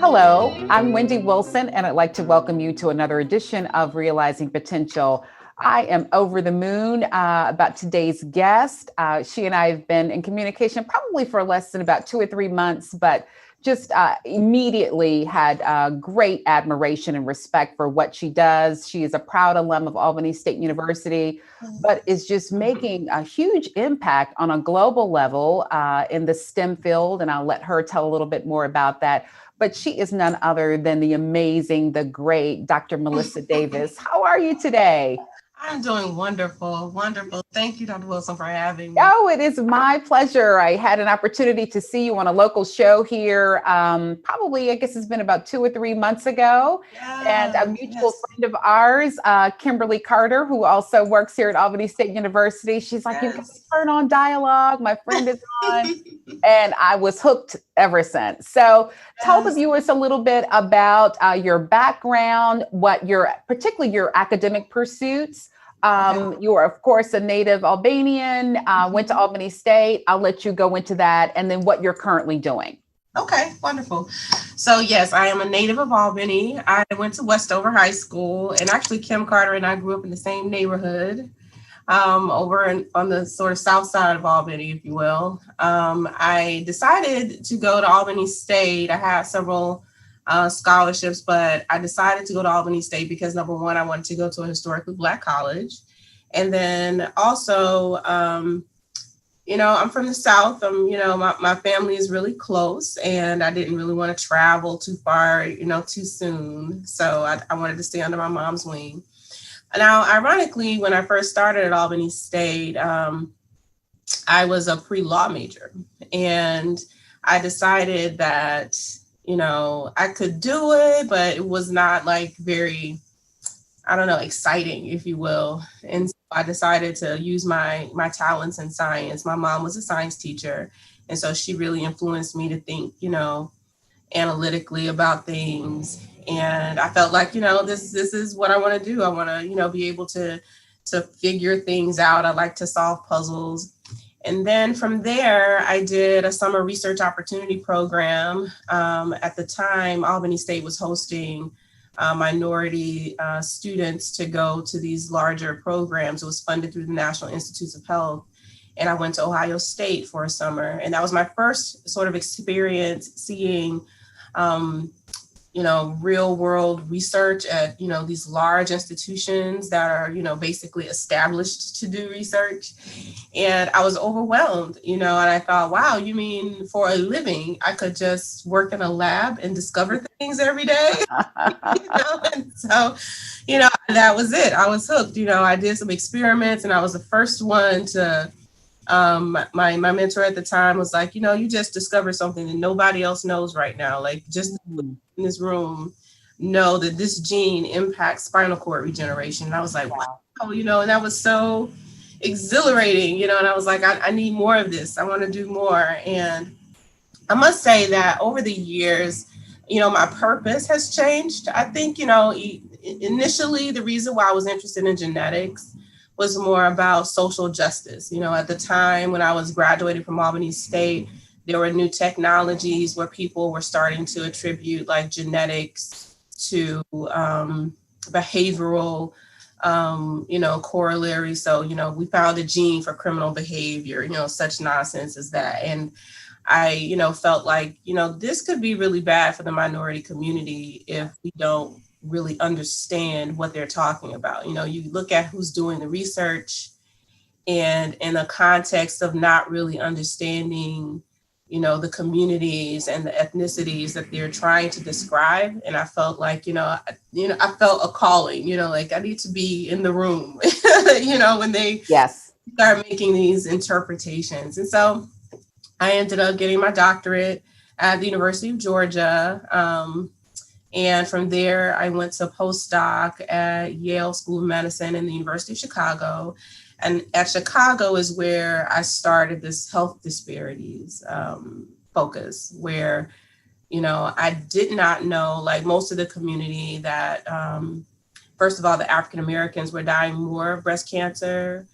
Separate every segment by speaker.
Speaker 1: Hello, I'm Wendy Wilson, and I'd like to welcome you to another edition of Realizing Potential. I am over the moon about today's guest. She and I have been in communication probably for less than about 2 or 3 months, but just immediately had great admiration and respect for what she does. She is a proud alum of Albany State University, but is just making a huge impact on a global level in the STEM field. And I'll let her tell a little bit more about that. But she is none other than the amazing, the great Dr. Melissa Davis. How are you today?
Speaker 2: I'm doing wonderful, wonderful. Thank you, Dr. Wilson, for having me.
Speaker 1: Oh, it is my pleasure. I had an opportunity to see you on a local show here. Probably, I guess it's been about 2 or 3 months ago. And a mutual friend of ours, Kimberly Carter, who also works here at Albany State University. She's like, you got to turn on dialogue. My friend is on. And I was hooked ever since. So tell the viewers a little bit about your background, particularly your academic pursuits. You are, of course, a native Albanian, went to Albany State. I'll let you go into that, and then what you're currently doing.
Speaker 2: Okay, wonderful. So yes, I am a native of Albany. I went to Westover High School, and actually Kim Carter and I grew up in the same neighborhood on the sort of south side of Albany, if you will. I decided to go to Albany State. I had several scholarships, but I decided to go to Albany State because number one, I wanted to go to a historically Black college. And then also, I'm from the South. My family is really close, and I didn't really want to travel too far, too soon. So I wanted to stay under my mom's wing. Now, ironically, when I first started at Albany State, I was a pre-law major, and I decided that I could do it, but it was not like very, exciting, if you will. And so I decided to use my talents in science. My mom was a science teacher, and so she really influenced me to think, analytically about things. And I felt like, this is what I want to do. I want to, be able to figure things out. I like to solve puzzles. And then from there, I did a summer research opportunity program. At the time, Albany State was hosting minority students to go to these larger programs. It was funded through the National Institutes of Health. And I went to Ohio State for a summer. And that was my first sort of experience seeing real world research at, these large institutions that are, basically established to do research. And I was overwhelmed, and I thought, wow, you mean for a living, I could just work in a lab and discover things every day? And so, that was it. I was hooked. I did some experiments, and I was the first one to my mentor at the time was like, you just discovered something that nobody else knows right now. Like, just in this room know that this gene impacts spinal cord regeneration. And I was like, wow, and that was so exhilarating, and I was like, I need more of this. I want to do more. And I must say that over the years, my purpose has changed. I think, initially the reason why I was interested in genetics was more about social justice. At the time when I was graduating from Albany State, there were new technologies where people were starting to attribute like genetics to behavioral, corollary. So, we found a gene for criminal behavior, such nonsense as that. And I, felt like, this could be really bad for the minority community if we don't really understand what they're talking about. You look at who's doing the research, and in the context of not really understanding, the communities and the ethnicities that they're trying to describe. And I felt like, I felt a calling, like I need to be in the room, when they start making these interpretations. And so I ended up getting my doctorate at the University of Georgia. And from there, I went to postdoc at Yale School of Medicine and the University of Chicago. And at Chicago is where I started this health disparities focus, where, I did not know, like most of the community, that, first of all, the African Americans were dying more of breast cancer,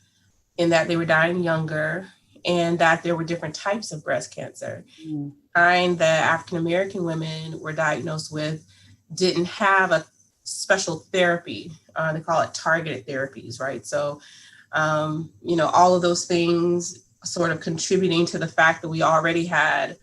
Speaker 2: and that they were dying younger, and that there were different types of breast cancer. kind that African American women were diagnosed with didn't have a special therapy. They call it targeted therapies, right? So, all of those things sort of contributing to the fact that we already had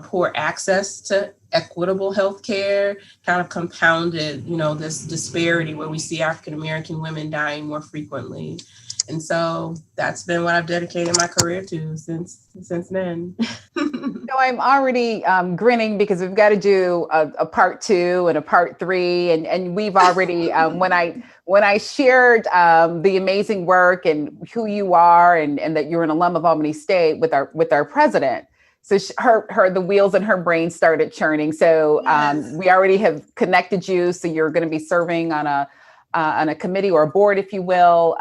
Speaker 2: poor access to equitable health care kind of compounded, this disparity where we see African American women dying more frequently. And so that's been what I've dedicated my career to since then.
Speaker 1: So I'm already grinning because we've got to do a part 2 and a part 3, and we've already when I shared the amazing work and who you are and that you're an alum of Albany State with our president. So her the wheels in her brain started churning. So
Speaker 2: Yes.
Speaker 1: We already have connected you. So you're going to be serving on a committee or a board, if you will,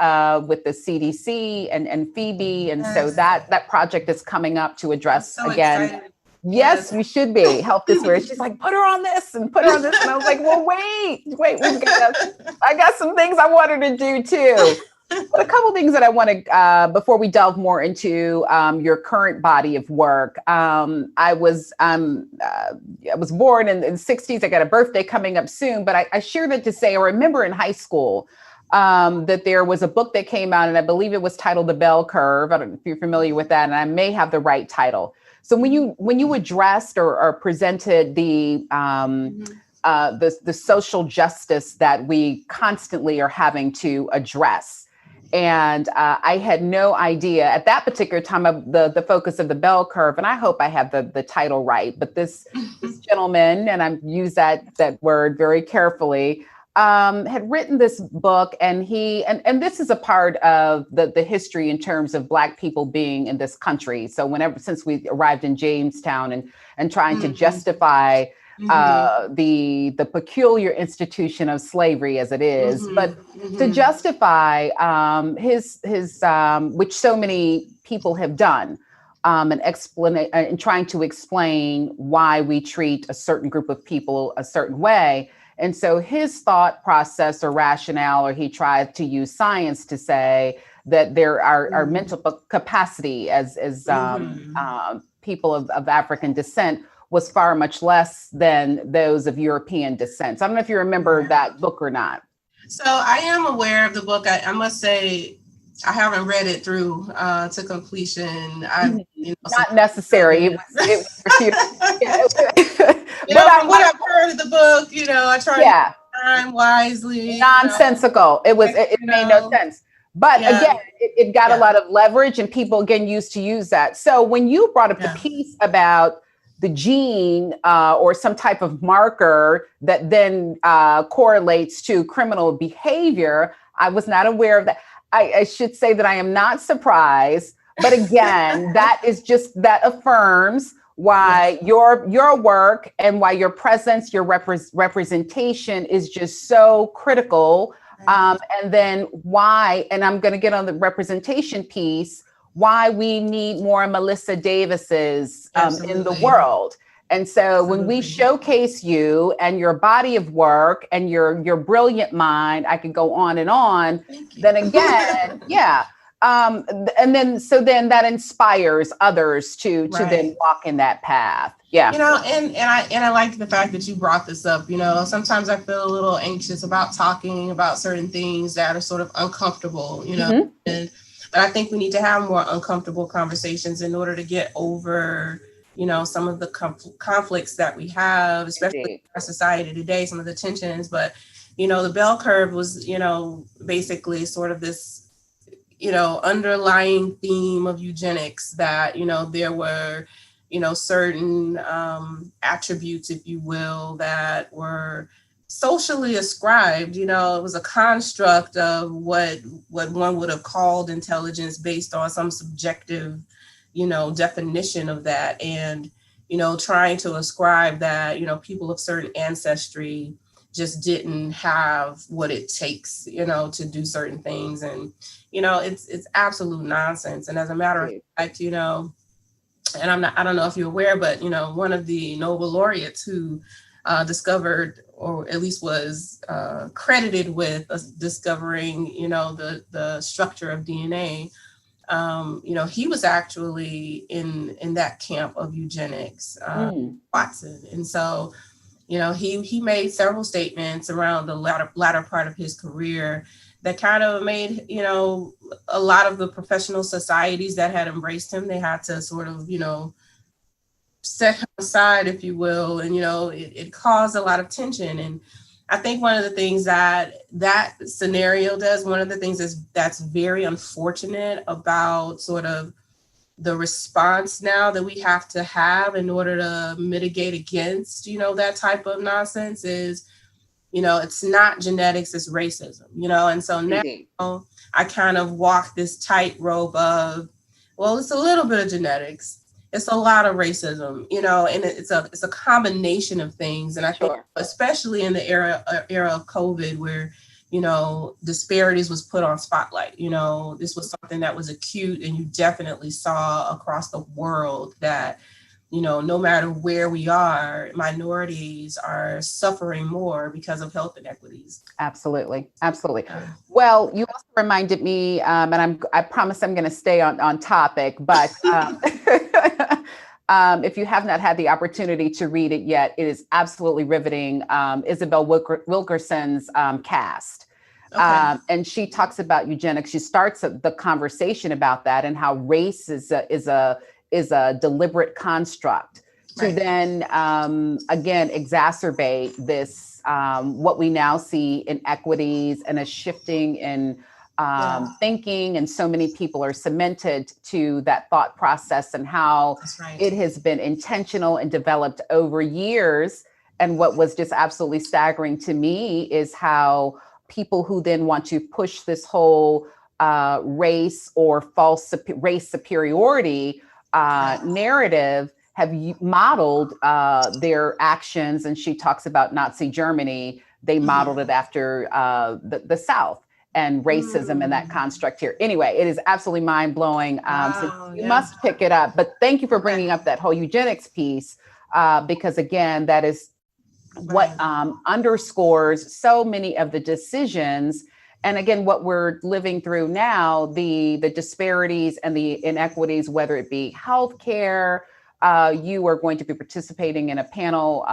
Speaker 1: with the CDC and Phoebe. And so
Speaker 2: Yes.
Speaker 1: that project is coming up to address
Speaker 2: I'm so
Speaker 1: again.
Speaker 2: excited.
Speaker 1: Yes, we should be. Help this where she's like, put her on this and put her on this. And I was like, well, wait, I got some things I want her to do too. But a couple of things that I want to, before we delve more into your current body of work. I was born in the 60s. I got a birthday coming up soon, but I share that to say, I remember in high school that there was a book that came out, and I believe it was titled The Bell Curve. I don't know if you're familiar with that, and I may have the right title. So when you addressed or presented the social justice that we constantly are having to address. And I had no idea at that particular time of the focus of the bell curve. And I hope I have the title right. But this gentleman, and I use that word very carefully, had written this book. And this is a part of the history in terms of Black people being in this country. So since we arrived in Jamestown and trying to justify the peculiar institution of slavery as it is, but to justify his which so many people have done, and trying to explain why we treat a certain group of people a certain way. And so his thought process or rationale, or he tried to use science to say that there are mental capacity as people of African descent was far much less than those of European descent. So I don't know if you remember that book or not.
Speaker 2: So I am aware of the book. I must say, I haven't read it through to completion.
Speaker 1: Not necessary. It was
Speaker 2: from what I've heard of the book, I try to time wisely.
Speaker 1: Nonsensical. It made no sense. But again, it got a lot of leverage, and people again used to use that. So when you brought up the piece about the gene or some type of marker that then correlates to criminal behavior, I was not aware of that. I should say that I am not surprised, but again, that affirms why your work and why your presence, your representation is just so critical. And then why, and I'm going to get on the representation piece, why we need more Melissa Davises in the world. And so when we showcase you and your body of work and your brilliant mind, I could go on and on. Then again, and then that inspires others to then walk in that path. Yeah.
Speaker 2: And I like the fact that you brought this up. Sometimes I feel a little anxious about talking about certain things that are sort of uncomfortable, but I think we need to have more uncomfortable conversations in order to get over, some of the conflicts that we have, especially in our society today, some of the tensions. But, the bell curve was, basically sort of this, underlying theme of eugenics that, there were, certain attributes, if you will, that were socially ascribed. It was a construct of what one would have called intelligence based on some subjective, definition of that. And, trying to ascribe that, people of certain ancestry just didn't have what it takes, to do certain things. And, it's absolute nonsense. And as a matter of fact, and I don't know if you're aware, but, one of the Nobel laureates who discovered, or at least was credited with discovering, the structure of DNA, he was actually in that camp of eugenics, Watson. And so, he made several statements around the latter part of his career that kind of made, a lot of the professional societies that had embraced him, they had to sort of, set him aside, if you will. And, it caused a lot of tension. And I think one of the things that scenario does, one of the things that's very unfortunate about sort of the response now that we have to have in order to mitigate against, that type of nonsense is, it's not genetics, it's racism, and so now I kind of walk this tightrope of, well, it's a little bit of genetics, it's a lot of racism, and it's a combination of things. And I think especially in the era of COVID, where, disparities was put on spotlight, this was something that was acute, and you definitely saw across the world that, no matter where we are, minorities are suffering more because of health inequities.
Speaker 1: Absolutely. Absolutely. Well, you also reminded me, and I promise I'm going to stay on topic, but if you have not had the opportunity to read it yet, it is absolutely riveting. Isabel Wilkerson's Cast. Okay. And she talks about eugenics. She starts the conversation about that and how race is a deliberate construct to then, again, exacerbate this, what we now see inequities and a shifting in thinking. And so many people are cemented to that thought process, and how it has been intentional and developed over years. And what was just absolutely staggering to me is how people who then want to push this whole race or false race superiority narrative have modeled their actions. And she talks about Nazi Germany. They modeled it after the South and racism and that construct here. Anyway, it is absolutely mind blowing. So you must pick it up. But thank you for bringing up that whole eugenics piece, because again, that is what underscores so many of the decisions. And again, what we're living through now, the disparities and the inequities, whether it be healthcare. You are going to be participating in a panel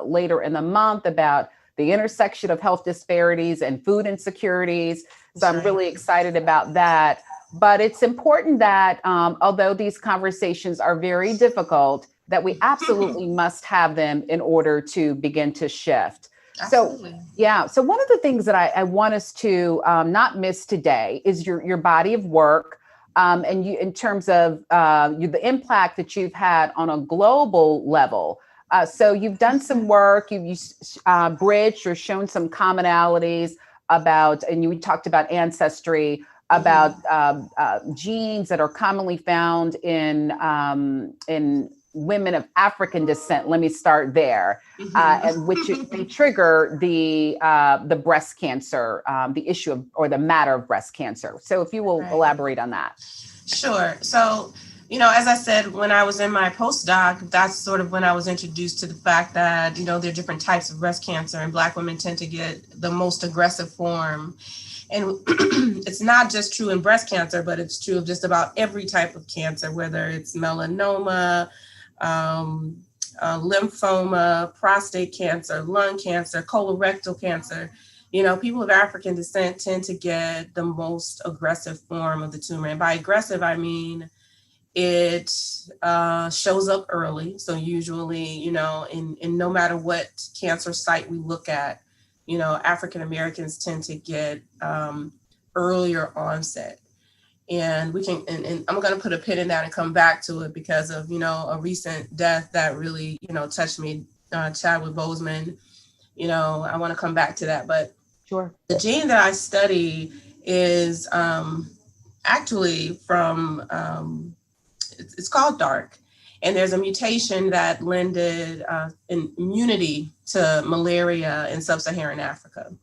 Speaker 1: later in the month about the intersection of health disparities and food insecurities. So I'm really excited about that. But it's important that although these conversations are very difficult, that we absolutely must have them in order to begin to shift. Absolutely. So one of the things that I want us to not miss today is your body of work. And you, in terms of the impact that you've had on a global level. So you've done some work, you've bridged or shown some commonalities about, and you talked about ancestry, about genes that are commonly found in women of African descent. Let me start there, and which can trigger the breast cancer, the issue of, or the matter of breast cancer. So if you will elaborate on that.
Speaker 2: Sure. So, as I said, when I was in my postdoc, that's sort of when I was introduced to the fact that, there are different types of breast cancer, and Black women tend to get the most aggressive form. And it's not just true in breast cancer, but it's true of just about every type of cancer, whether it's melanoma, lymphoma, prostate cancer, lung cancer, colorectal cancer. People of African descent tend to get the most aggressive form of the tumor. And by aggressive, I mean it shows up early. So usually, in no matter what cancer site we look at, African Americans tend to get earlier onset. And we can, and I'm going to put a pin in that and come back to it because of, a recent death that really, touched me, Chadwick Boseman. I want to come back to that. But
Speaker 1: sure.
Speaker 2: The gene that I study is actually from, it's called DARK. And there's a mutation that lended an immunity to malaria in sub-Saharan Africa.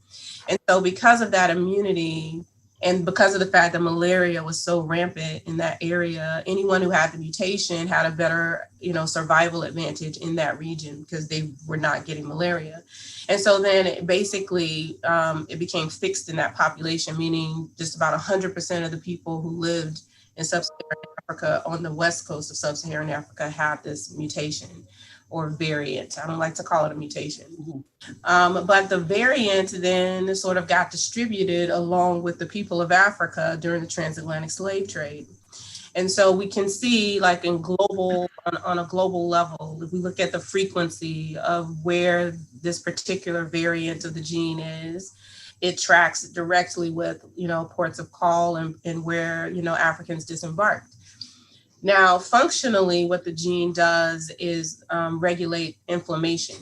Speaker 2: And so because of that immunity, and because of the fact that malaria was so rampant in that area, anyone who had the mutation had a better, survival advantage in that region because they were not getting malaria. And so then it basically, it became fixed in that population, meaning just about 100% of the people who lived in sub-Saharan Africa, on the west coast of sub-Saharan Africa, have this mutation or variant. I don't like to call it a mutation. But the variant then sort of got distributed along with the people of Africa during the transatlantic slave trade. And so we can see, like on a global level, if we look at the frequency of where this particular variant of the gene is, it tracks directly with, ports of call and where, Africans disembarked. Now, functionally, what the gene does is regulate inflammation.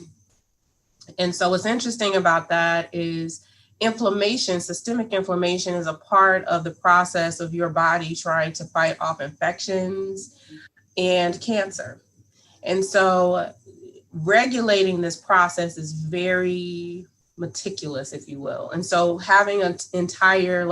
Speaker 2: And so what's interesting about that is inflammation, systemic inflammation, is a part of the process of your body trying to fight off infections and cancer. And so regulating this process is very meticulous, if you will. And so having an entire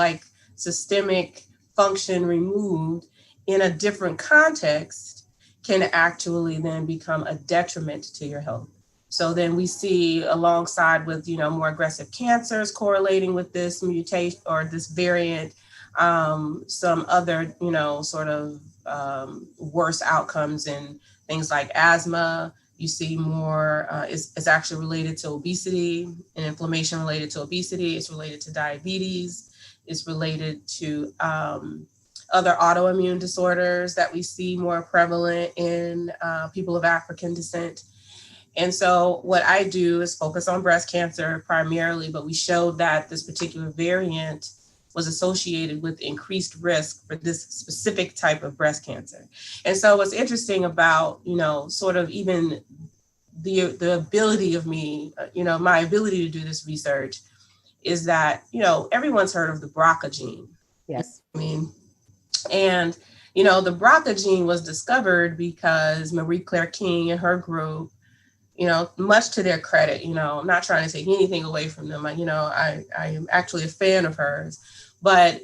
Speaker 2: systemic function removed in a different context can actually then become a detriment to your health. So then we see, alongside with, more aggressive cancers correlating with this mutation or this variant, some other, worse outcomes in things like asthma. You see more, it's actually related to obesity and inflammation related to obesity. It's related to diabetes. It's related to other autoimmune disorders that we see more prevalent in people of African descent. And so what I do is focus on breast cancer primarily, but we showed that this particular variant was associated with increased risk for this specific type of breast cancer. And so what's interesting about, sort of even the ability of me, my ability to do this research is that, everyone's heard of the BRCA gene.
Speaker 1: Yes.
Speaker 2: And, the BRCA gene was discovered because Marie Claire King and her group, much to their credit, I'm not trying to take anything away from them. I am actually a fan of hers, but,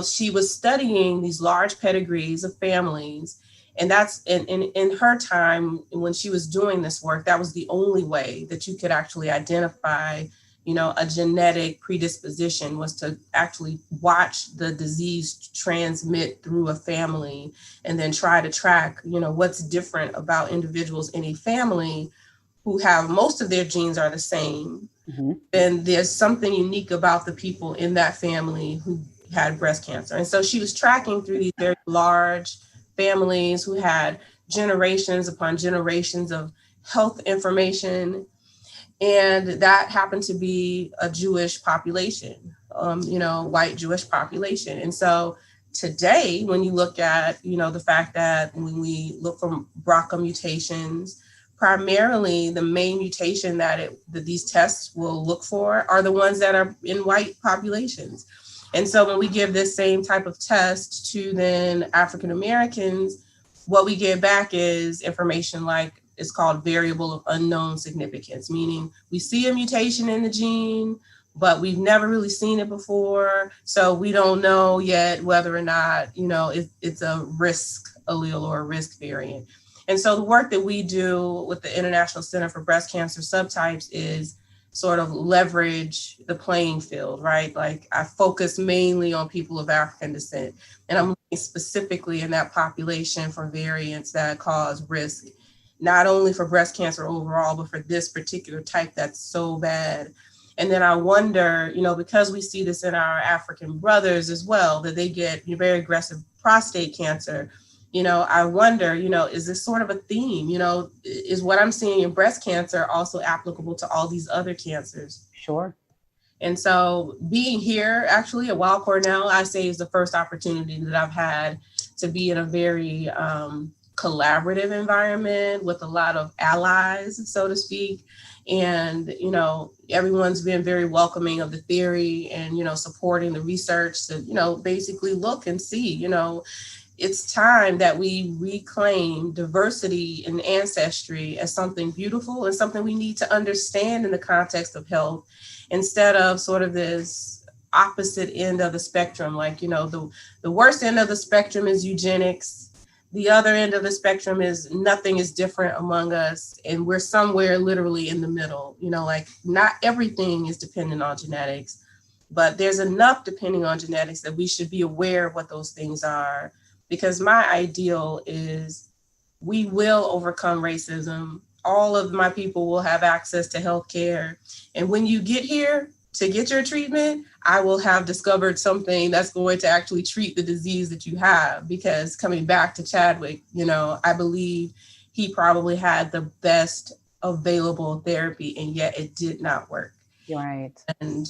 Speaker 2: she was studying these large pedigrees of families. And that's in her time, when she was doing this work, that was the only way that you could actually identify, a genetic predisposition, was to actually watch the disease transmit through a family and then try to track, what's different about individuals in a family who have most of their genes are the same. Then there's something unique about the people in that family who had breast cancer. And so she was tracking through these very large families who had generations upon generations of health information. And that happened to be a Jewish population, white Jewish population. And so today, when you look at, the fact that when we look for BRCA mutations, primarily the main mutation that these tests will look for are the ones that are in white populations. And so when we give this same type of test to then African Americans, what we get back is information like, it's called variable of unknown significance, meaning we see a mutation in the gene, but we've never really seen it before. So we don't know yet whether or not, it's a risk allele or a risk variant. And so the work that we do with the International Center for Breast Cancer Subtypes is sort of leverage the playing field, right? Like, I focus mainly on people of African descent, and I'm looking specifically in that population for variants that cause risk, not only for breast cancer overall, but for this particular type that's so bad. And then I wonder, because we see this in our African brothers as well, that they get very aggressive prostate cancer. I wonder, is this sort of a theme? Is what I'm seeing in breast cancer also applicable to all these other cancers?
Speaker 1: Sure.
Speaker 2: And so being here actually at Weill Cornell, I say, is the first opportunity that I've had to be in a very collaborative environment with a lot of allies, so to speak. And, everyone's been very welcoming of the theory and, supporting the research to, basically look and see, it's time that we reclaim diversity and ancestry as something beautiful and something we need to understand in the context of health, instead of sort of this opposite end of the spectrum. Like, the worst end of the spectrum is eugenics. The other end of the spectrum is nothing is different among us. And we're somewhere literally in the middle, not everything is dependent on genetics, but there's enough depending on genetics that we should be aware of what those things are. because my ideal is we will overcome racism. All of my people will have access to health care. And when you get here to get your treatment, I will have discovered something that's going to actually treat the disease that you have. Because coming back to Chadwick, I believe he probably had the best available therapy, and yet it did not work.
Speaker 1: Right.
Speaker 2: And,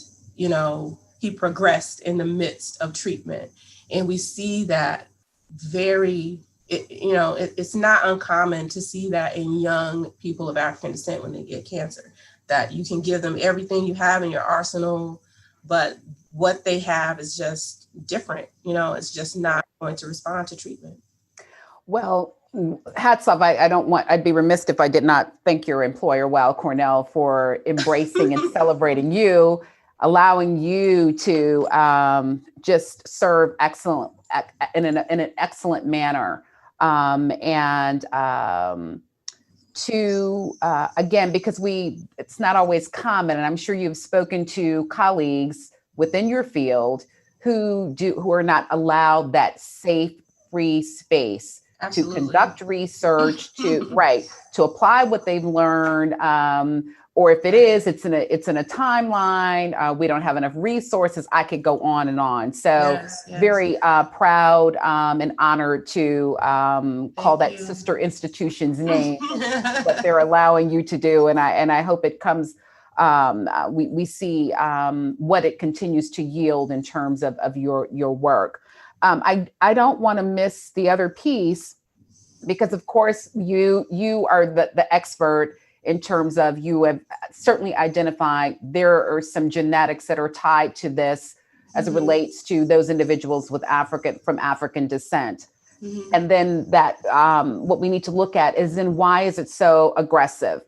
Speaker 2: he progressed in the midst of treatment. And we see that it's not uncommon to see that in young people of African descent when they get cancer, that you can give them everything you have in your arsenal, but what they have is just different. It's just not going to respond to treatment.
Speaker 1: Well, hats off. I'd be remiss if I did not thank your employer, Weill Cornell, for embracing and celebrating you, allowing you to just serve in an excellent manner. Again, because it's not always common, and I'm sure you've spoken to colleagues within your field who are not allowed that safe, free space.
Speaker 2: Absolutely.
Speaker 1: To conduct research, to apply what they've learned, or if it is, it's in a timeline. We don't have enough resources. I could go on and on. So
Speaker 2: yes.
Speaker 1: Very proud and honored to call that sister institution's name, what they're allowing you to do, and I hope it comes. We see what it continues to yield in terms of your work. I don't want to miss the other piece, because of course you are the expert in terms of, you have certainly identified there are some genetics that are tied to this as it relates to those individuals from African descent. Mm-hmm. And then that what we need to look at is, then why is it so aggressive?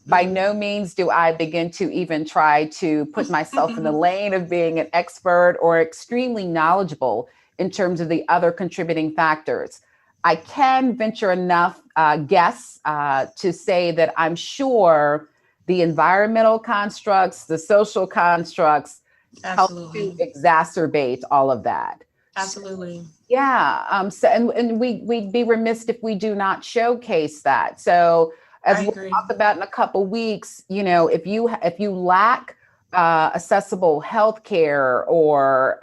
Speaker 1: By no means do I begin to even try to put myself in the lane of being an expert or extremely knowledgeable in terms of the other contributing factors. I can venture enough guess to say that I'm sure the environmental constructs, the social constructs,
Speaker 2: Absolutely.
Speaker 1: help to exacerbate all of that.
Speaker 2: Absolutely.
Speaker 1: Yeah. So, and we'd be remiss if we do not showcase that. So, as we'll talk about in a couple weeks, if you lack accessible health care, or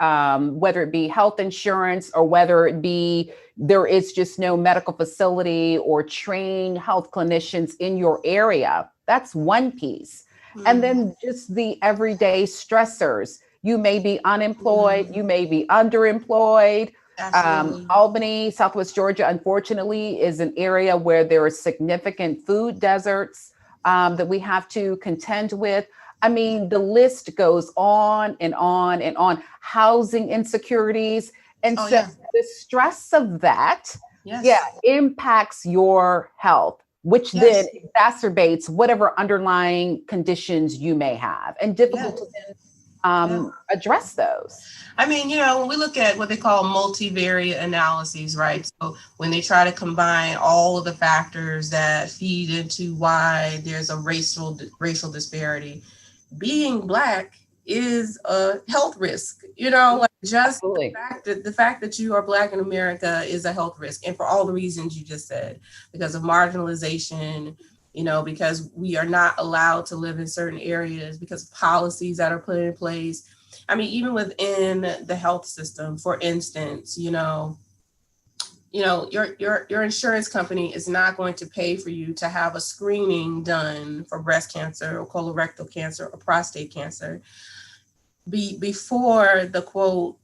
Speaker 1: whether it be health insurance, or whether it be there is just no medical facility or trained health clinicians in your area, that's one piece. Mm-hmm. And then just the everyday stressors. You may be unemployed, you may be underemployed. Albany, Southwest Georgia, unfortunately, is an area where there are significant food deserts that we have to contend with. I mean, the list goes on and on and on. Housing insecurities. And the stress of that, impacts your health, which then exacerbates whatever underlying conditions you may have, and difficult to then address those.
Speaker 2: I mean, when we look at what they call multivariate analyses, right? So when they try to combine all of the factors that feed into why there's a racial racial being Black is a health risk, just the fact that you are Black in America is a health risk. And for all the reasons you just said, because of marginalization, because we are not allowed to live in certain areas, because of policies that are put in place. I mean, even within the health system, for instance, your insurance company is not going to pay for you to have a screening done for breast cancer or colorectal cancer or prostate cancer before the quote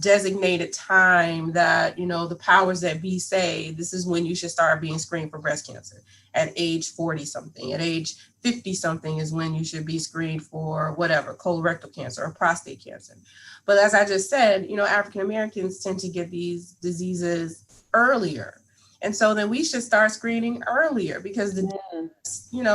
Speaker 2: designated time that, the powers that be say this is when you should start being screened for breast cancer, at age 40 something, at age 50 something is when you should be screened for whatever, colorectal cancer or prostate cancer. But as I just said, African Americans tend to get these diseases earlier. And so then we should start screening earlier, because the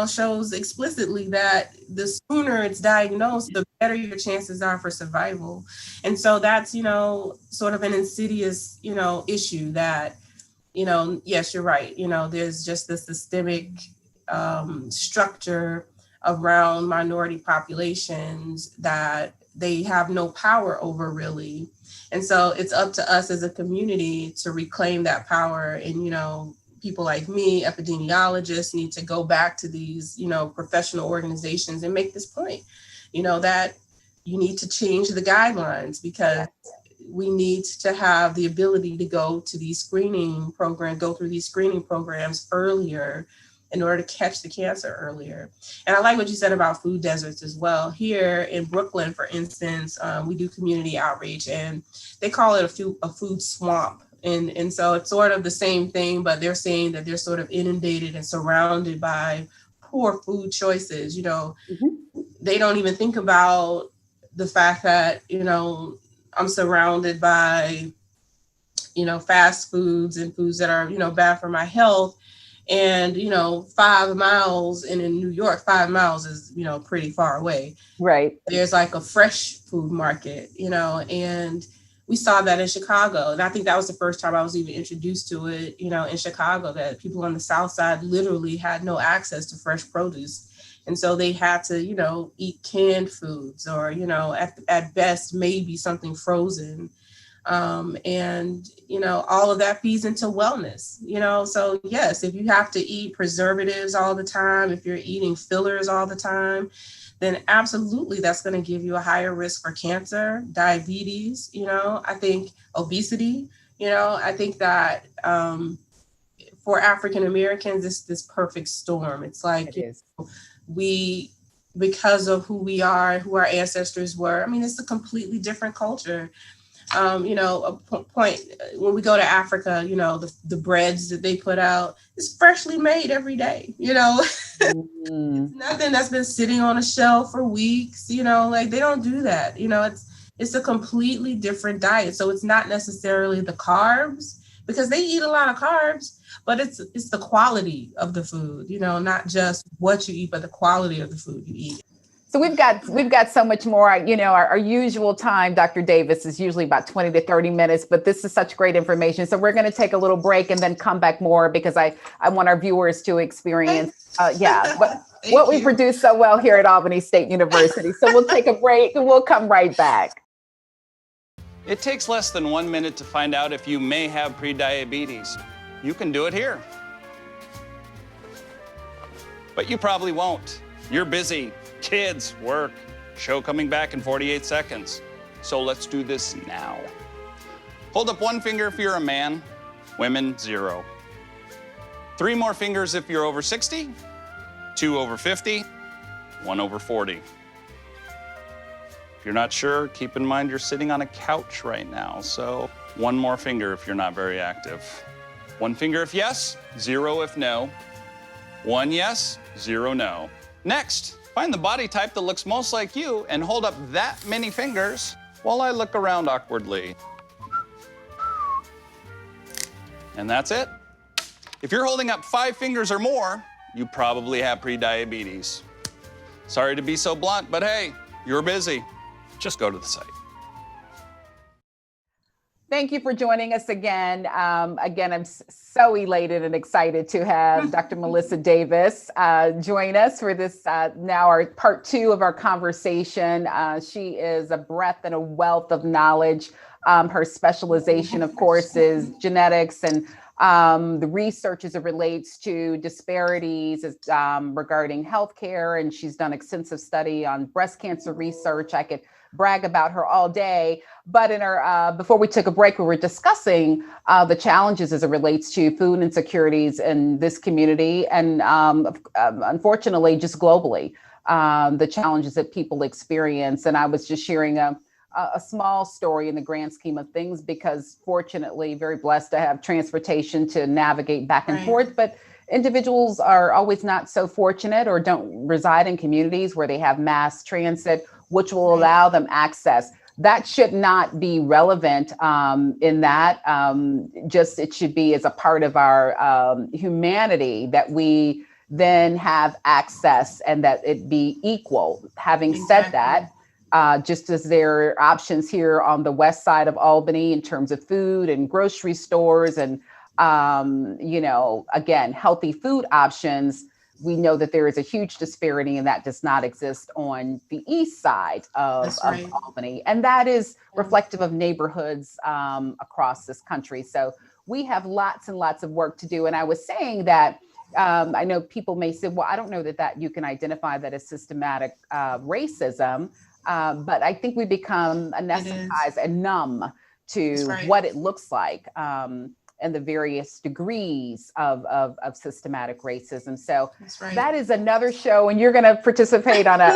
Speaker 2: shows explicitly that the sooner it's diagnosed, the better your chances are for survival. And so that's, sort of an insidious, issue that, yes, you're right. There's just the systemic structure around minority populations that they have no power over, really. And so it's up to us as a community to reclaim that power. And, people like me, epidemiologists, need to go back to these, professional organizations and make this point, that you need to change the guidelines, because we need to have the ability to go through these screening programs earlier in order to catch the cancer earlier. And I like what you said about food deserts as well. Here in Brooklyn, for instance, we do community outreach, and they call it a food swamp. And so it's sort of the same thing, but they're saying that they're sort of inundated and surrounded by poor food choices. They don't even think about the fact that, I'm surrounded by, fast foods and foods that are, bad for my health. And, 5 miles, and in New York, 5 miles is, pretty far away.
Speaker 1: Right.
Speaker 2: There's like a fresh food market, and we saw that in Chicago. And I think that was the first time I was even introduced to it, in Chicago, that people on the South Side literally had no access to fresh produce. And so they had to, eat canned foods, or, at best, maybe something frozen. And, all of that feeds into wellness, so yes, if you have to eat preservatives all the time, if you're eating fillers all the time, then absolutely that's going to give you a higher risk for cancer, diabetes, I think obesity, I think that for African Americans, it's this perfect storm. It's like, we, because of who we are, who our ancestors were, it's a completely different culture. A point when we go to Africa, the breads that they put out is freshly made every day, It's nothing that's been sitting on a shelf for weeks, like they don't do that. It's a completely different diet. So it's not necessarily the carbs, because they eat a lot of carbs, but it's the quality of the food, not just what you eat, but the quality of the food you eat.
Speaker 1: So we've got so much more. Our usual time, Dr. Davis, is usually about 20 to 30 minutes, but this is such great information. So we're going to take a little break and then come back more, because I want our viewers to experience, what we produce so well here at Albany State University. So we'll take a break and we'll come right back.
Speaker 3: It takes less than 1 minute to find out if you may have prediabetes. You can do it here. But you probably won't. You're busy. Kids, work, show coming back in 48 seconds. So let's do this now. Hold up one finger if you're a man, women, 0. 3 more fingers if you're over 60, 2 over 50, 1 over 40. If you're not sure, keep in mind you're sitting on a couch right now, so 1 more finger if you're not very active. 1 finger if yes, 0 if no. 1 yes, 0 no. Next. Find the body type that looks most like you and hold up that many fingers while I look around awkwardly. And that's it. If you're holding up 5 fingers or more, you probably have prediabetes. Sorry to be so blunt, but hey, you're busy. Just go to the site.
Speaker 1: Thank you for joining us again. Again, I'm so elated and excited to have Dr. Melissa Davis join us for this now our part 2 of our conversation. She is a breadth and a wealth of knowledge. Her specialization, of course, is genetics, and the research as it relates to disparities regarding healthcare. And she's done extensive study on breast cancer research. I could brag about her all day, but in our before we took a break, we were discussing the challenges as it relates to food insecurities in this community, and unfortunately, just globally, the challenges that people experience. And I was just sharing a small story in the grand scheme of things, because fortunately, very blessed to have transportation to navigate back and forth, but individuals are always not so fortunate or don't reside in communities where they have mass transit, which will allow them access. That should not be relevant in that. Just it should be as a part of our humanity that we then have access and that it be equal. Having said that, just as there are options here on the west side of Albany in terms of food and grocery stores and, again, healthy food options, we know that there is a huge disparity, and that does not exist on the east side of
Speaker 2: right.
Speaker 1: Albany. And that is reflective of neighborhoods across this country. So we have lots and lots of work to do. And I was saying that I know people may say, well, I don't know that you can identify that as systematic racism, but I think we become anesthetized and numb to what it looks like and the various degrees of systematic racism. So that is another show, and you're going to participate on a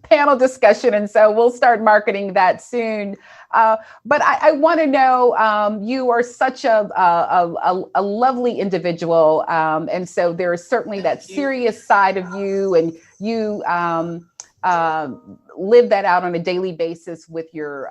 Speaker 1: panel discussion. And so we'll start marketing that soon. But I want to know, you are such a lovely individual. And so there is certainly that serious side of you, and you live that out on a daily basis with your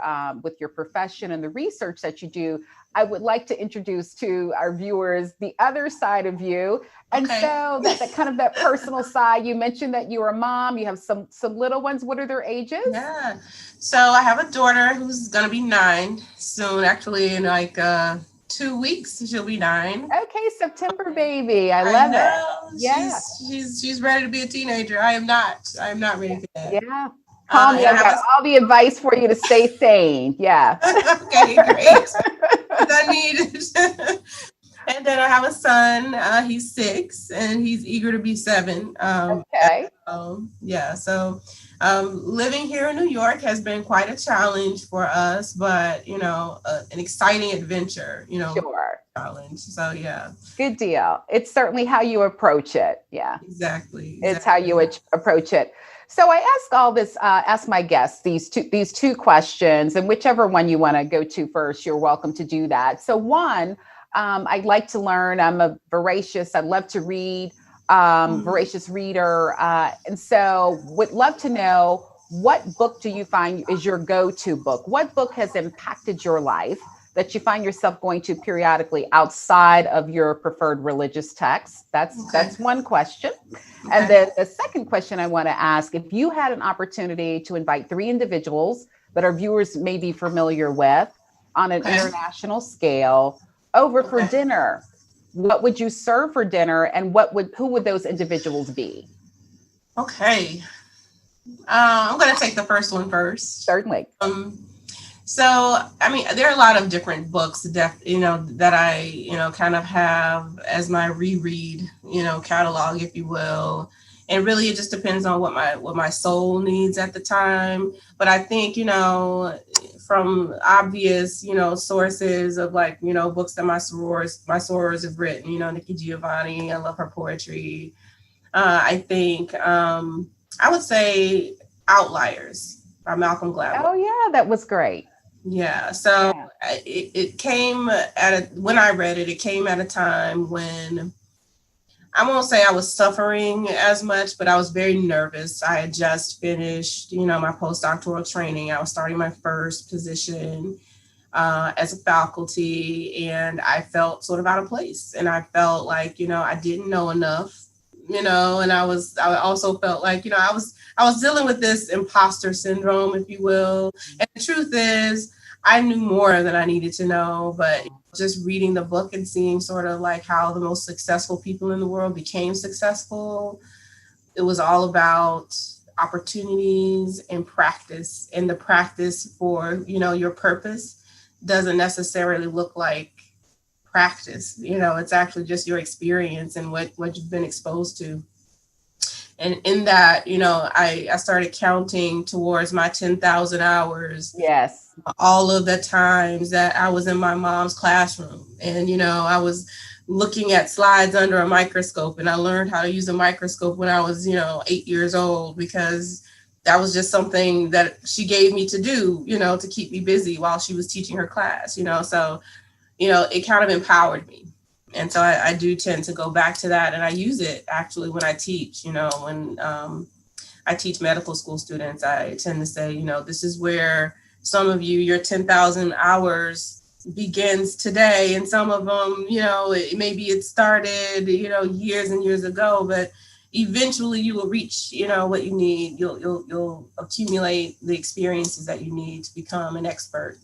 Speaker 1: profession and the research that you do. I would like to introduce to our viewers the other side of you. And so that kind of that personal side. You mentioned that you're a mom, you have some little ones. What are their ages?
Speaker 2: Yeah. So I have a daughter who's going to be 9 soon, actually in like 2 weeks, she'll be 9.
Speaker 1: Okay, September baby. I love it. Yeah.
Speaker 2: She's ready to be a teenager. I am not ready for that.
Speaker 1: Yeah. Call me. I've got all the advice for you to stay sane. Yeah.
Speaker 2: Okay, great. I need it. And then I have a son. He's 6 and he's eager to be 7.
Speaker 1: Okay.
Speaker 2: Yeah. So living here in New York has been quite a challenge for us, but an exciting adventure.
Speaker 1: Sure.
Speaker 2: Challenge. So yeah.
Speaker 1: Good deal. It's certainly how you approach it. Yeah.
Speaker 2: Exactly.
Speaker 1: It's how you approach it. So I ask my guests these two questions, and whichever one you want to go to first, you're welcome to do that. So one, I'd like to learn. I love to read, voracious reader. And so would love to know, what book do you find is your go-to book? What book has impacted your life that you find yourself going to periodically outside of your preferred religious text? That's one question. Okay. And then the second question I want to ask, if you had an opportunity to invite 3 individuals that our viewers may be familiar with on an international scale over for dinner, what would you serve for dinner, and who would those individuals be?
Speaker 2: Okay. I'm going to take the first one first.
Speaker 1: Certainly.
Speaker 2: So, I mean, there are a lot of different books that I, kind of have as my reread, catalog, if you will. And really, it just depends on what my soul needs at the time. But I think, from obvious, sources of books that my sorors have written, Nikki Giovanni, I love her poetry. I think I would say Outliers by Malcolm Gladwell.
Speaker 1: Oh yeah, that was great.
Speaker 2: Yeah. So it came when I read it, it came at a time when I won't say I was suffering as much, but I was very nervous. I had just finished, my postdoctoral training. I was starting my first position as a faculty, and I felt sort of out of place. And I felt like, I didn't know enough, and I also felt like, I was dealing with this imposter syndrome, if you will. And the truth is, I knew more than I needed to know, but just reading the book and seeing sort of like how the most successful people in the world became successful, it was all about opportunities and practice. And the practice for, your purpose doesn't necessarily look like practice. It's actually just your experience and what you've been exposed to. And in that, I started counting towards my 10,000 hours.
Speaker 1: Yes.
Speaker 2: All of the times that I was in my mom's classroom, and, I was looking at slides under a microscope, and I learned how to use a microscope when I was, 8 years old, because that was just something that she gave me to do, to keep me busy while she was teaching her class, so, it kind of empowered me. And so I do tend to go back to that, and I use it actually when I teach, when I teach medical school students. I tend to say, this is where some of your 10,000 hours begins today. And some of them, maybe it started, years and years ago, but eventually you will reach, what you need. You'll accumulate the experiences that you need to become an expert,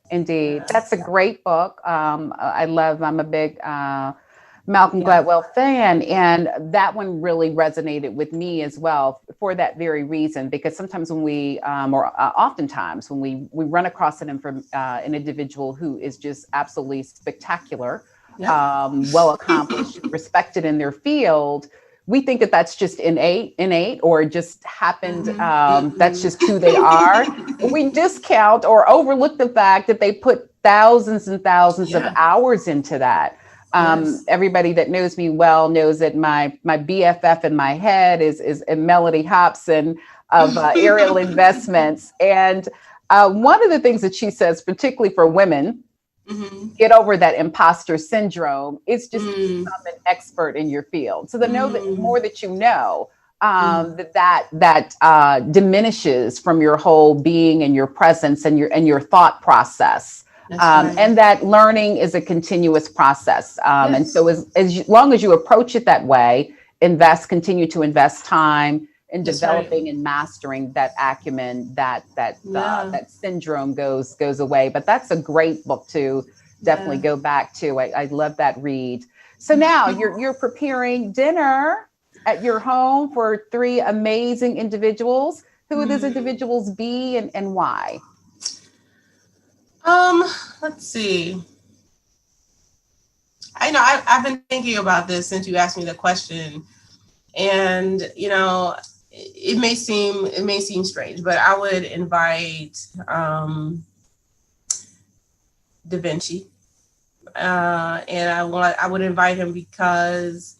Speaker 2: Indeed.
Speaker 1: That's a great book. I'm a big Malcolm
Speaker 2: Yeah.
Speaker 1: Gladwell fan. And that one really resonated with me as well for that very reason, because sometimes when we, oftentimes when we run across an individual who is just absolutely spectacular,
Speaker 2: Yeah.
Speaker 1: well accomplished, respected in their field, we think that that's just innate, or just happened. That's just who they are. We discount or overlook the fact that they put thousands and thousands of hours into that.
Speaker 2: Yes.
Speaker 1: Everybody that knows me well knows that my BFF in my head is Melody Hobson of Aerial Investments. And one of the things that she says, particularly for women, get over that imposter syndrome, is just become an expert in your field. So the more that you know, that diminishes from your whole being and your presence and your thought process. Right. And that learning is a continuous process. And so as long as you approach it that way, continue to invest time in developing and mastering that acumen, that syndrome goes away. But that's a great book to definitely go back to. I love that read. So now you're preparing dinner at your home for 3 amazing individuals. Who would those individuals be and why?
Speaker 2: Let's see. I know I've been thinking about this since you asked me the question, and it may seem strange, but I would invite Da Vinci, and I would invite him because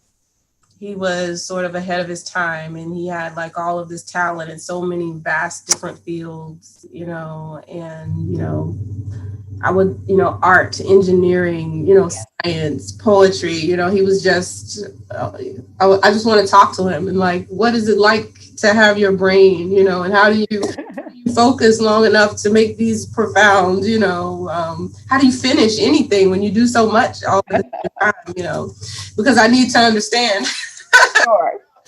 Speaker 2: he was sort of ahead of his time, and he had like all of this talent in so many vast different fields, I would, art, engineering, science, poetry, he was just, I just want to talk to him and like, what is it like to have your brain, and how do you focus long enough to make these profound, how do you finish anything when you do so much all the time, because I need to understand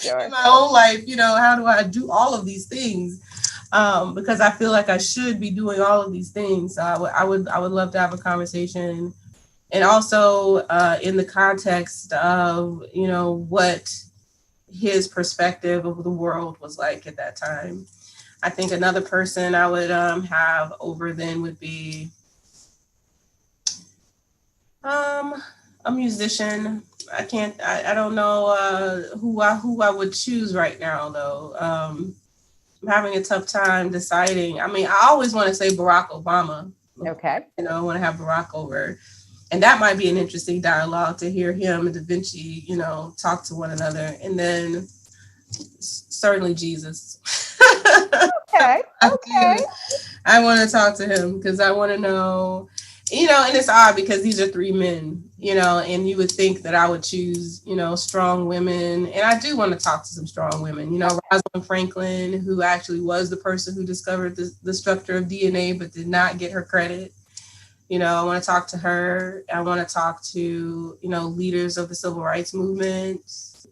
Speaker 1: Sure.
Speaker 2: in my own life, how do I do all of these things? Because I feel like I should be doing all of these things. So I would love to have a conversation, and also in the context of what his perspective of the world was like at that time. I think another person I would have over then would be a musician. I don't know who I would choose right now though. I'm having a tough time deciding. I mean, I always want to say Barack Obama.
Speaker 1: Okay.
Speaker 2: I want to have Barack over. And that might be an interesting dialogue to hear him and Da Vinci, talk to one another. And then certainly Jesus.
Speaker 1: Okay.
Speaker 2: I want to talk to him because I want to know, and it's odd because these are 3 men, and you would think that I would choose, strong women. And I do want to talk to some strong women, Rosalind Franklin, who actually was the person who discovered the structure of DNA, but did not get her credit. I want to talk to her. I want to talk to, leaders of the civil rights movement,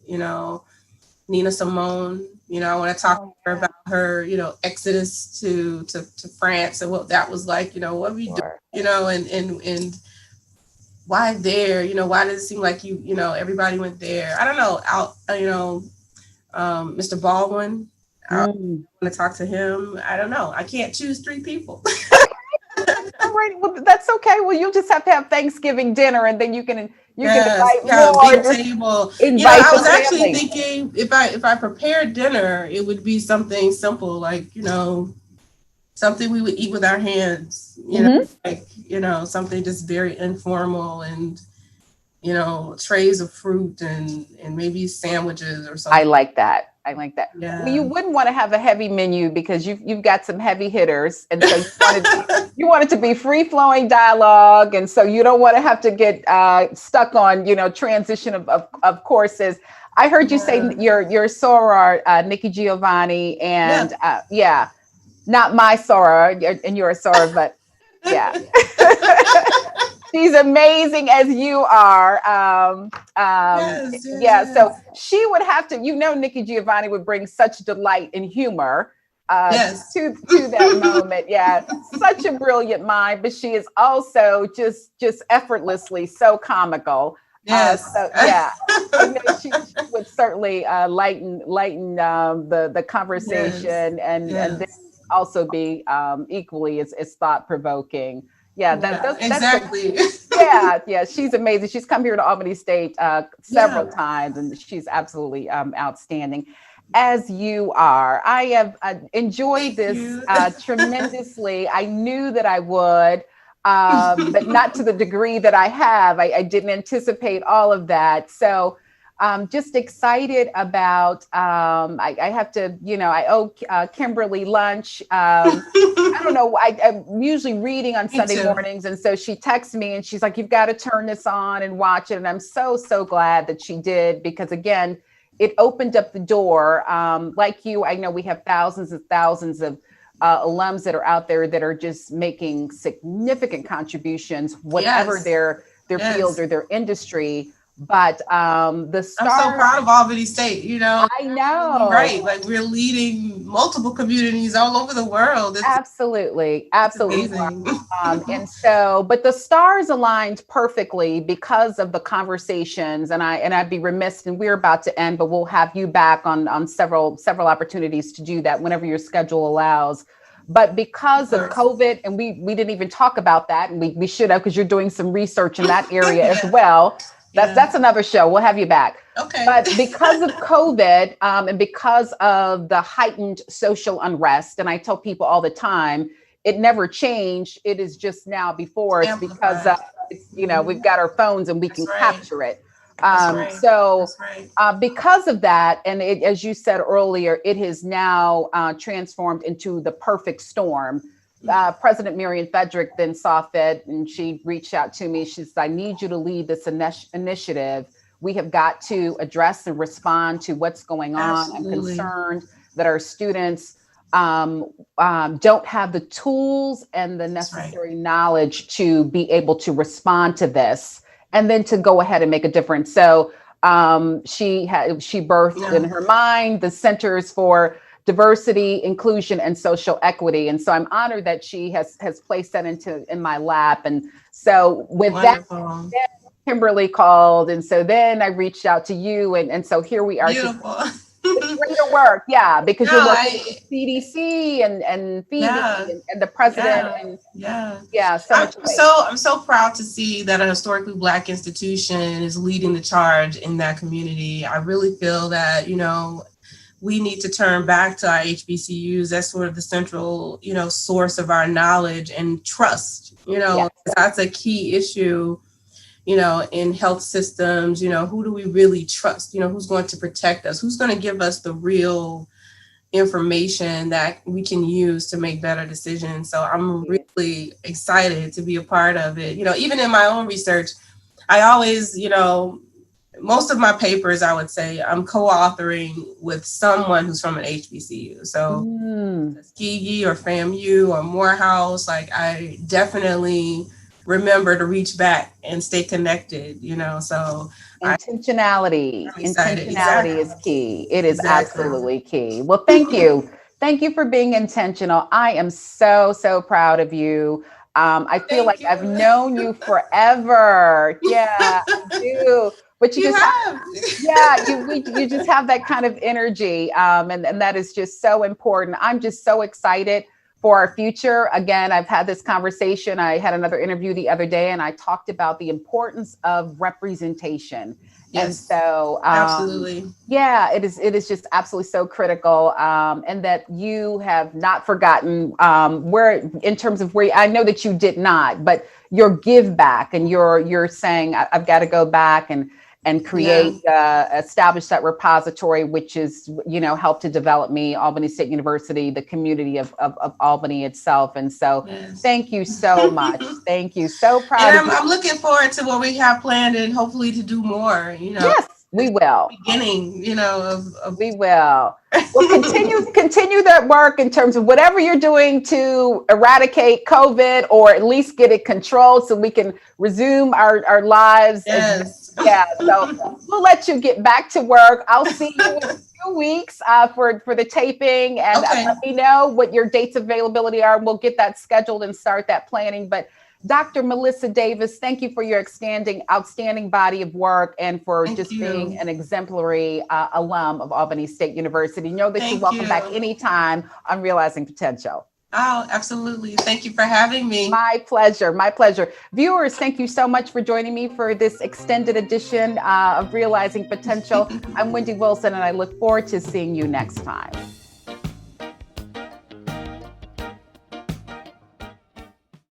Speaker 2: Nina Simone. I want to talk to her about her, exodus to France and what that was like, what we do, and why there, why does it seem like everybody went there? I don't know. Mr. Baldwin, I want to talk to him. I don't know. I can't choose 3 people.
Speaker 1: Right. Well, that's okay. Well, you'll just have to have Thanksgiving dinner, and then you can invite more.
Speaker 2: Big table. I was actually thinking if I prepared dinner, it would be something simple, like something we would eat with our hands. Something just very informal, and trays of fruit and maybe sandwiches or something.
Speaker 1: I like that.
Speaker 2: Yeah.
Speaker 1: Well, you wouldn't want to have a heavy menu because you've got some heavy hitters, and so you want it to be free flowing dialogue, and so you don't want to have to get stuck on transition of courses. I heard you say your soror, Nikki Giovanni, and not my soror, and you're a soror, but yeah. She's amazing as you are. Yes. So she would have to, Nikki Giovanni would bring such delight and humor to that moment. Yeah. Such a brilliant mind, but she is also just effortlessly so comical.
Speaker 2: Yes.
Speaker 1: So yeah, I know she would certainly lighten the conversation and then
Speaker 2: Yes.
Speaker 1: also be equally as thought provoking. Yeah,
Speaker 2: Yeah,
Speaker 1: that's a
Speaker 2: exactly.
Speaker 1: yeah, she's amazing. She's come here to Albany State several
Speaker 2: Yeah.
Speaker 1: times, and she's absolutely outstanding. As you are, I have enjoyed
Speaker 2: Thank
Speaker 1: this
Speaker 2: you.
Speaker 1: tremendously. I knew that I would, but not to the degree that I have. I didn't anticipate all of that. So just excited about, I have to, I owe Kimberly lunch. I don't know. I'm usually reading on
Speaker 2: Me
Speaker 1: Sunday
Speaker 2: too.
Speaker 1: mornings. And so she texts me and she's like, you've got to turn this on and watch it. And I'm so glad that she did, because again, it opened up the door. Like you, I know we have thousands and thousands of alums that are out there that are just making significant contributions, whatever
Speaker 2: Yes.
Speaker 1: their field
Speaker 2: Yes.
Speaker 1: or their industry. But the
Speaker 2: I'm so
Speaker 1: stars,
Speaker 2: proud of Albany State.
Speaker 1: I
Speaker 2: Absolutely
Speaker 1: know.
Speaker 2: right. Like we're leading multiple communities all over the world.
Speaker 1: Absolutely.
Speaker 2: It's
Speaker 1: Absolutely.
Speaker 2: amazing.
Speaker 1: And so, but the stars aligned perfectly because of the conversations, and I'd be remiss, and we're about to end, but we'll have you back on several opportunities to do that whenever your schedule allows. But because of COVID, and we didn't even talk about that, and we should have, because you're doing some research in that area as well. That's another show. We'll have you back.
Speaker 2: Okay.
Speaker 1: But because of COVID and because of the heightened social unrest, and I tell people all the time, it never changed. It is just now before us because we've got our phones and we can capture it. So because of that, and as you said earlier, it has now transformed into the perfect storm. President Marian Frederick then saw fit, and she reached out to me. She said, I need you to lead this initiative. We have got to address and respond to what's going on.
Speaker 2: Absolutely.
Speaker 1: I'm concerned that our students don't have the tools and the necessary knowledge to be able to respond to this and then to go ahead and make a difference. So she birthed in her mind the Centers for Diversity, Inclusion, and Social Equity. And so I'm honored that she has placed that in my lap. And so with
Speaker 2: Wonderful.
Speaker 1: that, Kimberly called. And so then I reached out to you. And so here we are.
Speaker 2: Beautiful.
Speaker 1: It's greater work. Yeah. Because you're working with CDC and Phoebe and the president.
Speaker 2: I'm so proud to see that a historically Black institution is leading the charge in that community. I really feel that, we need to turn back to our HBCUs. That's sort of the central, source of our knowledge and trust. That's a key issue, in health systems. Who do we really trust? Who's going to protect us? Who's going to give us the real information that we can use to make better decisions? So I'm really excited to be a part of it. Even in my own research, I always, most of my papers, I would say, I'm co-authoring with someone who's from an HBCU. So Tuskegee or FAMU or Morehouse, I definitely remember to reach back and stay connected, so
Speaker 1: intentionality is key. It is absolutely key. Well, thank you for being intentional. I am so proud of you. I feel like I've known you forever. Yeah, I do. But you just have that kind of energy. And that is just so important. I'm just so excited for our future. Again, I've had this conversation. I had another interview the other day, and I talked about the importance of representation. Yes, and so
Speaker 2: absolutely.
Speaker 1: Yeah, it is just absolutely so critical. And that you have not forgotten where, in terms of where, I know that you did not, but your give back, and you're saying, I've got to go back and create, establish that repository, which is, helped to develop me, Albany State University, the community of Albany itself. And so thank you so much. Thank you. So proud of you.
Speaker 2: I'm looking forward to what we have planned and hopefully to do more,
Speaker 1: Yes, we will.
Speaker 2: Beginning,
Speaker 1: we will. We'll continue that work in terms of whatever you're doing to eradicate COVID, or at least get it controlled so we can resume our lives.
Speaker 2: Yes.
Speaker 1: So we'll let you get back to work. I'll see you in a few weeks for the taping, and let me know what your dates availability are. We'll get that scheduled and start that planning. But Dr. Melissa Davis, thank you for your outstanding body of work and for
Speaker 2: Thank
Speaker 1: just
Speaker 2: you.
Speaker 1: being an exemplary alum of Albany State University. Know that you're
Speaker 2: Thank
Speaker 1: welcome
Speaker 2: you.
Speaker 1: back anytime on Realizing Potential.
Speaker 2: Oh, absolutely. Thank you for having me.
Speaker 1: My pleasure. My pleasure. Viewers, thank you so much for joining me for this extended edition of Realizing Potential. I'm Wendy Wilson, and I look forward to seeing you next time.